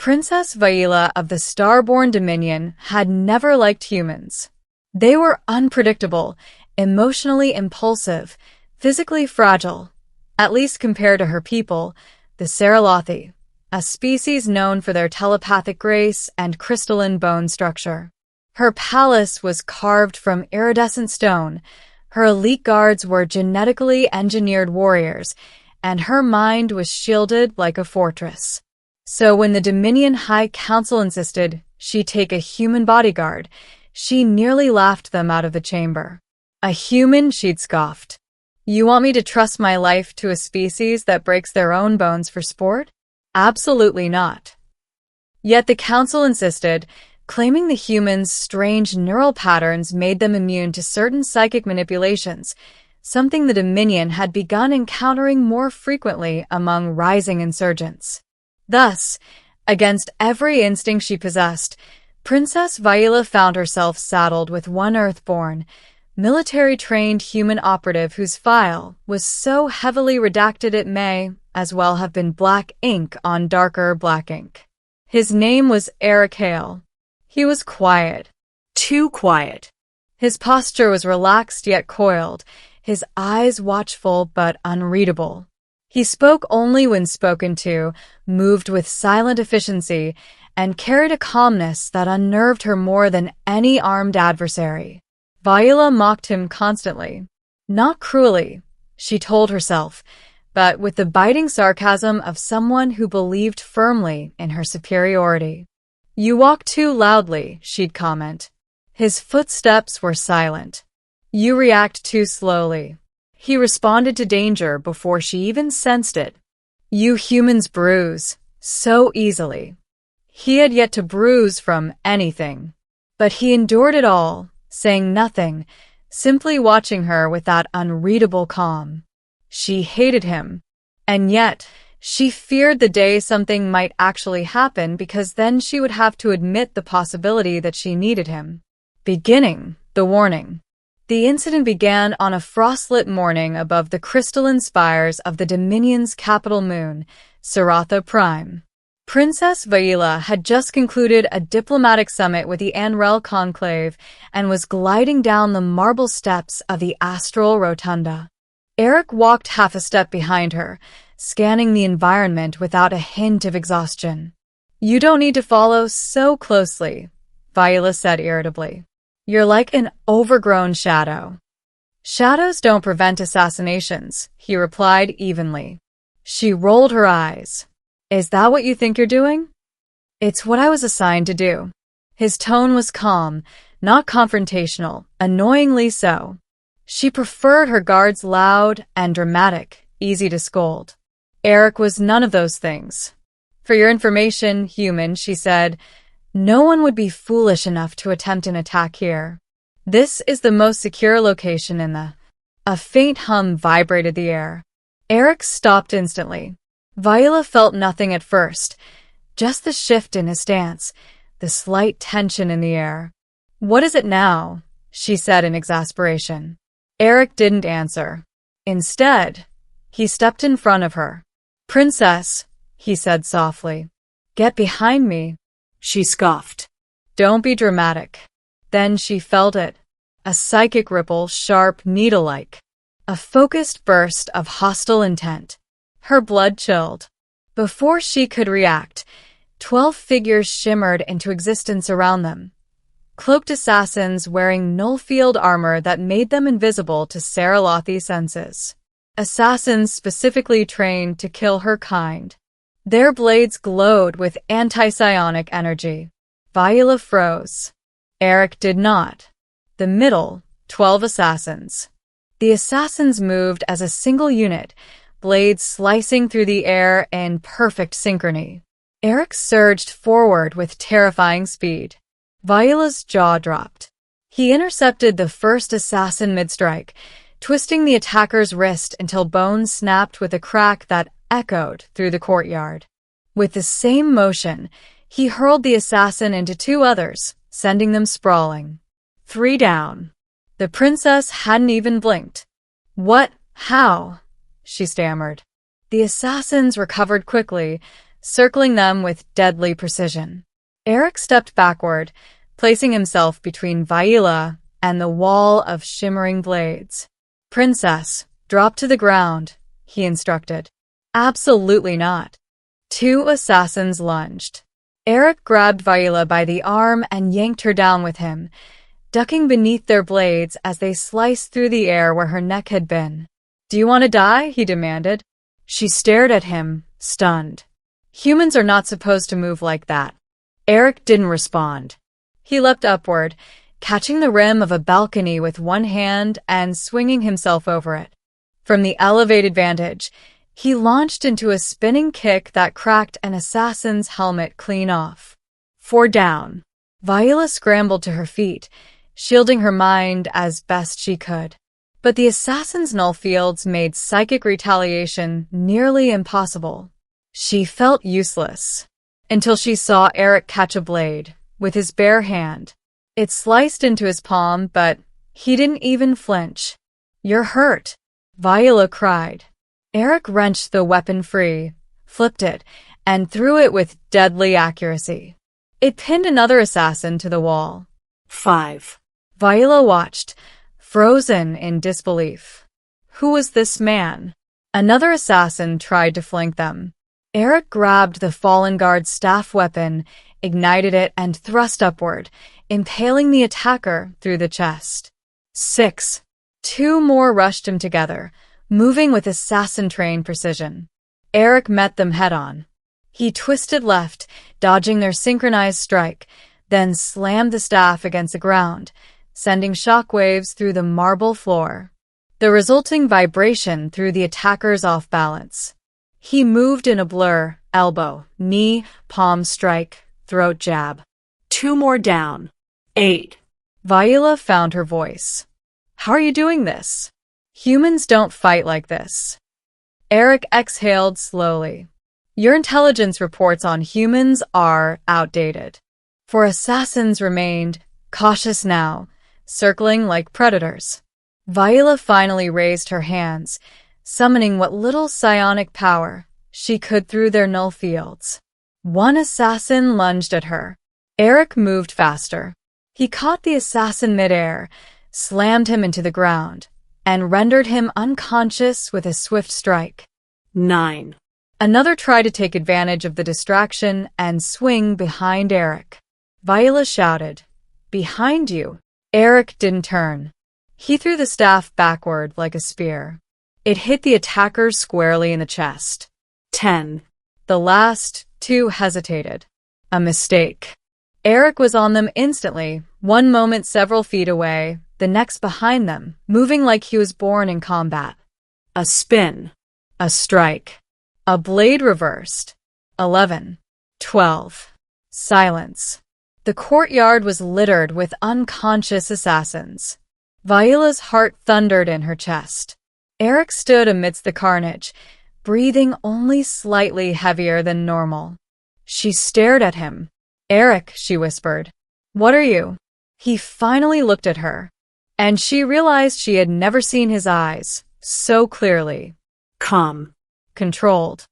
Princess Vaila of the Starborn Dominion had never liked humans. They were unpredictable, emotionally impulsive, physically fragile, at least compared to her people, the Saralothi, a species known for their telepathic grace and crystalline bone structure. Her palace was carved from iridescent stone, her elite guards were genetically engineered warriors, and her mind was shielded like a fortress. So when the Dominion High Council insisted she take a human bodyguard, she nearly laughed them out of the chamber. A human, she'd scoffed. You want me to trust my life to a species that breaks their own bones for sport? Absolutely not. Yet the council insisted, claiming the humans' strange neural patterns made them immune to certain psychic manipulations, something the Dominion had begun encountering more frequently among rising insurgents. Thus, against every instinct she possessed, Princess Vaila found herself saddled with one Earthborn, military-trained human operative whose file was so heavily redacted it may as well have been black ink on darker black ink. His name was Eric Hale. He was quiet. Too quiet. His posture was relaxed yet coiled, his eyes watchful but unreadable. He spoke only when spoken to, moved with silent efficiency, and carried a calmness that unnerved her more than any armed adversary. Vaila mocked him constantly. Not cruelly, she told herself, but with the biting sarcasm of someone who believed firmly in her superiority. You walk too loudly, she'd comment. His footsteps were silent. You react too slowly. He responded to danger before she even sensed it. You humans bruise so easily. He had yet to bruise from anything. But he endured it all, saying nothing, simply watching her with that unreadable calm. She hated him, and yet she feared the day something might actually happen because then she would have to admit the possibility that she needed him. Beginning, the warning. The incident began on a frostlit morning above the crystalline spires of the Dominion's capital moon, Saratha Prime. Princess Vaila had just concluded a diplomatic summit with the Anrel Conclave and was gliding down the marble steps of the Astral Rotunda. Eric walked half a step behind her, scanning the environment without a hint of exhaustion. You don't need to follow so closely, Vaila said irritably. You're like an overgrown shadow. Shadows don't prevent assassinations, he replied evenly. She rolled her eyes. Is that what you think you're doing? It's what I was assigned to do. His tone was calm, not confrontational, annoyingly so. She preferred her guards loud and dramatic, easy to scold. Eric was none of those things. For your information, human, she said, no one would be foolish enough to attempt an attack here. This is the most secure location in the... A faint hum vibrated the air. Eric stopped instantly. Vaila felt nothing at first, just the shift in his stance, the slight tension in the air. What is it now? She said in exasperation. Eric didn't answer. Instead, he stepped in front of her. Princess, he said softly. Get behind me. She scoffed. Don't be dramatic. Then she felt it. A psychic ripple, sharp, needle-like. A focused burst of hostile intent. Her blood chilled. Before she could react, 12 figures shimmered into existence around them. Cloaked assassins wearing null-field armor that made them invisible to Saralothi senses. Assassins specifically trained to kill her kind. Their blades glowed with anti-psionic energy. Vaila froze. Eric did not. The middle, 12 assassins. The assassins moved as a single unit, blades slicing through the air in perfect synchrony. Eric surged forward with terrifying speed. Vaila's jaw dropped. He intercepted the first assassin mid-strike, twisting the attacker's wrist until bones snapped with a crack that echoed through the courtyard. With the same motion, he hurled the assassin into 2 others, sending them sprawling. 3 down. The princess hadn't even blinked. What? How? She stammered. The assassins recovered quickly, circling them with deadly precision. Eric stepped backward, placing himself between Viola and the wall of shimmering blades. "Princess, drop to the ground," he instructed. "Absolutely not." Two assassins lunged. Eric grabbed Viola by the arm and yanked her down with him, ducking beneath their blades as they sliced through the air where her neck had been. "Do you want to die?" he demanded. She stared at him, stunned. "Humans are not supposed to move like that." Eric didn't respond. He leapt upward, catching the rim of a balcony with one hand and swinging himself over it. From the elevated vantage, he launched into a spinning kick that cracked an assassin's helmet clean off. 4 down. Viola scrambled to her feet, shielding her mind as best she could. But the assassin's null fields made psychic retaliation nearly impossible. She felt useless, until she saw Eric catch a blade with his bare hand. It sliced into his palm, but he didn't even flinch. "You're hurt," Viola cried. Eric wrenched the weapon free, flipped it, and threw it with deadly accuracy. It pinned another assassin to the wall. 5. Viola watched, frozen in disbelief. Who was this man? Another assassin tried to flank them. Eric grabbed the fallen guard's staff weapon, ignited it, and thrust upward, impaling the attacker through the chest. 6. 2 more rushed him together, moving with assassin-trained precision. Eric met them head-on. He twisted left, dodging their synchronized strike, then slammed the staff against the ground, sending shockwaves through the marble floor. The resulting vibration threw the attackers off balance. He moved in a blur, elbow, knee, palm strike, throat jab. 2 more down. 8. Viola found her voice. "How are you doing this? Humans don't fight like this." Eric exhaled slowly. "Your intelligence reports on humans are outdated." 4 assassins remained, cautious now, circling like predators. Viola finally raised her hands, summoning what little psionic power she could through their null fields. 1 assassin lunged at her. Eric moved faster. He caught the assassin midair, slammed him into the ground, and rendered him unconscious with a swift strike. 9. Another tried to take advantage of the distraction and swing behind Eric. Viola shouted, "Behind you!" Eric didn't turn. He threw the staff backward like a spear. It hit the attacker squarely in the chest. 10. The last 2 hesitated. A mistake. Eric was on them instantly, one moment several feet away, the next behind them, moving like he was born in combat. A spin. A strike. A blade reversed. 11. 12. Silence. The courtyard was littered with unconscious assassins. Viola's heart thundered in her chest. Eric stood amidst the carnage, breathing only slightly heavier than normal. She stared at him. "Eric," she whispered. "What are you?" He finally looked at her, and she realized she had never seen his eyes so clearly. Calm, controlled,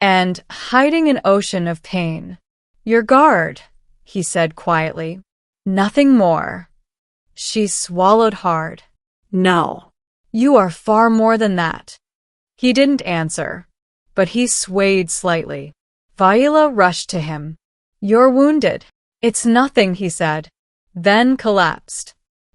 and hiding an ocean of pain. "Your guard," he said quietly. "Nothing more." She swallowed hard. "No. You are far more than that." He didn't answer, but he swayed slightly. Viola rushed to him. "You're wounded." "It's nothing," he said, then collapsed.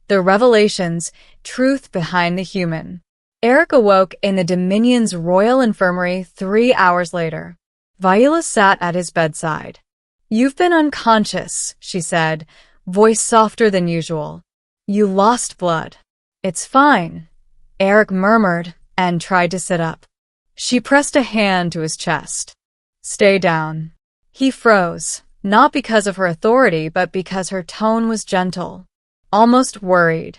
The revelations, truth behind the human. Eric awoke in the Dominion's Royal Infirmary 3 hours later. Viola sat at his bedside. "You've been unconscious," she said, voice softer than usual. "You lost blood." "It's fine," Eric murmured and tried to sit up. She pressed a hand to his chest. "Stay down." He froze, not because of her authority, but because her tone was gentle, almost worried.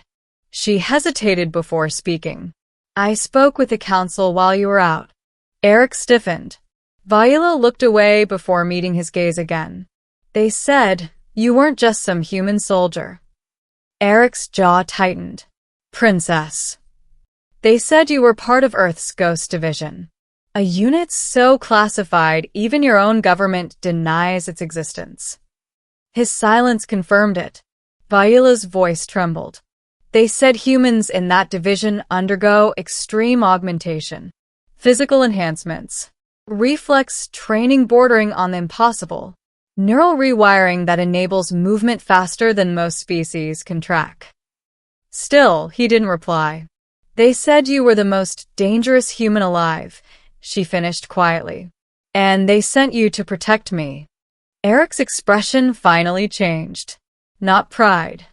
She hesitated before speaking. "I spoke with the council while you were out." Eric stiffened. Viola looked away before meeting his gaze again. "They said you weren't just some human soldier." Eric's jaw tightened. "Princess. They said you were part of Earth's Ghost Division." A unit so classified even your own government denies its existence. His silence confirmed it. Vaila's voice trembled. They said humans in that division undergo extreme augmentation, physical enhancements, reflex training bordering on the impossible, neural rewiring that enables movement faster than most species can track. Still, he didn't reply. They said you were the most dangerous human alive, she finished quietly. And they sent you to protect me. Eric's expression finally changed. Not pride,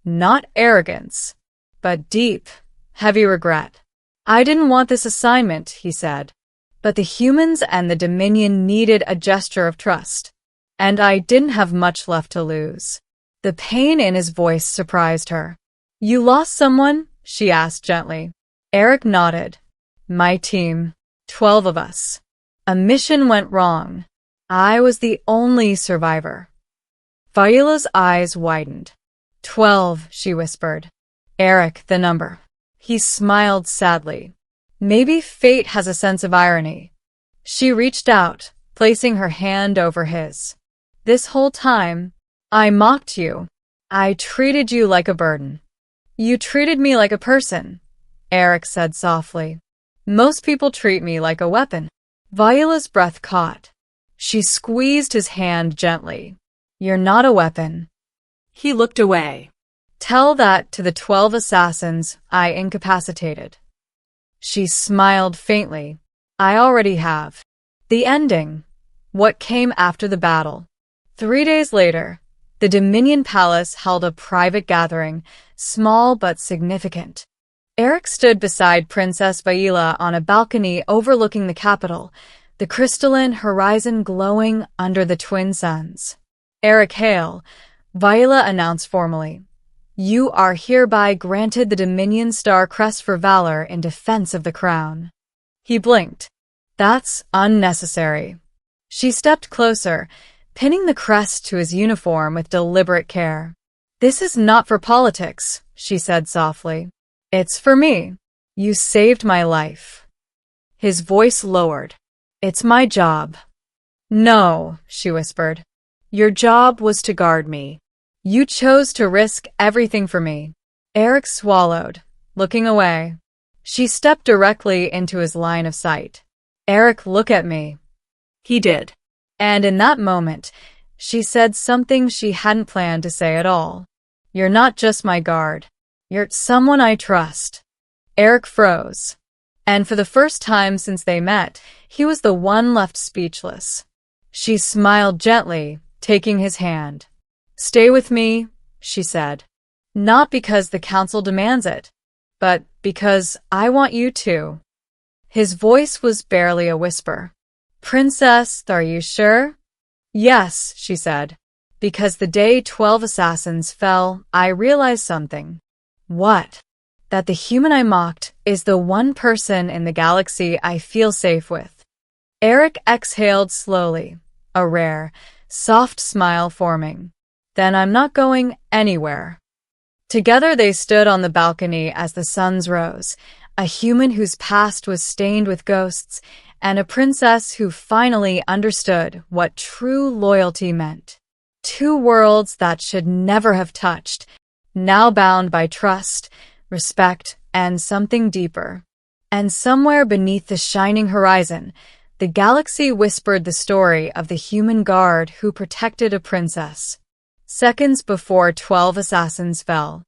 not arrogance, but deep, heavy regret. I didn't want this assignment, he said, but the humans and the Dominion needed a gesture of trust, and I didn't have much left to lose. The pain in his voice surprised her. You lost someone? She asked gently. Eric nodded. My team, 12 of us. A mission went wrong. I was the only survivor. Vaila's eyes widened. 12, she whispered. Eric, the number. He smiled sadly. Maybe fate has a sense of irony. She reached out, placing her hand over his. This whole time, I mocked you. I treated you like a burden. You treated me like a person, Eric said softly. Most people treat me like a weapon. Vaila's breath caught. She squeezed his hand gently. You're not a weapon. He looked away. Tell that to the 12 assassins I incapacitated. She smiled faintly. I already have. The ending. What came after the battle. 3 days later, the Dominion Palace held a private gathering, small but significant. Eric stood beside Princess Vaila on a balcony overlooking the capital, the crystalline horizon glowing under the twin suns. Eric hail, Vaila announced formally. You are hereby granted the Dominion Star Crest for valor in defense of the crown. He blinked. That's unnecessary. She stepped closer, pinning the crest to his uniform with deliberate care. This is not for politics, she said softly. It's for me. You saved my life. His voice lowered. It's my job. No, she whispered. Your job was to guard me. You chose to risk everything for me. Eric swallowed, looking away. She stepped directly into his line of sight. Eric, look at me. He did. And in that moment, she said something she hadn't planned to say at all. You're not just my guard. You're someone I trust. Eric froze. And for the first time since they met, he was the one left speechless. She smiled gently, taking his hand. Stay with me, she said. Not because the council demands it, but because I want you to. His voice was barely a whisper. Princess, are you sure? Yes, she said. Because the day 12 assassins fell, I realized something. What? That the human I mocked is the one person in the galaxy I feel safe with. Eric exhaled slowly, a rare, soft smile forming. Then I'm not going anywhere. Together they stood on the balcony as the suns rose, a human whose past was stained with ghosts, and a princess who finally understood what true loyalty meant. 2 worlds that should never have touched, now bound by trust, respect, and something deeper. And somewhere beneath the shining horizon, the galaxy whispered the story of the human guard who protected a princess. Seconds before 12 assassins fell,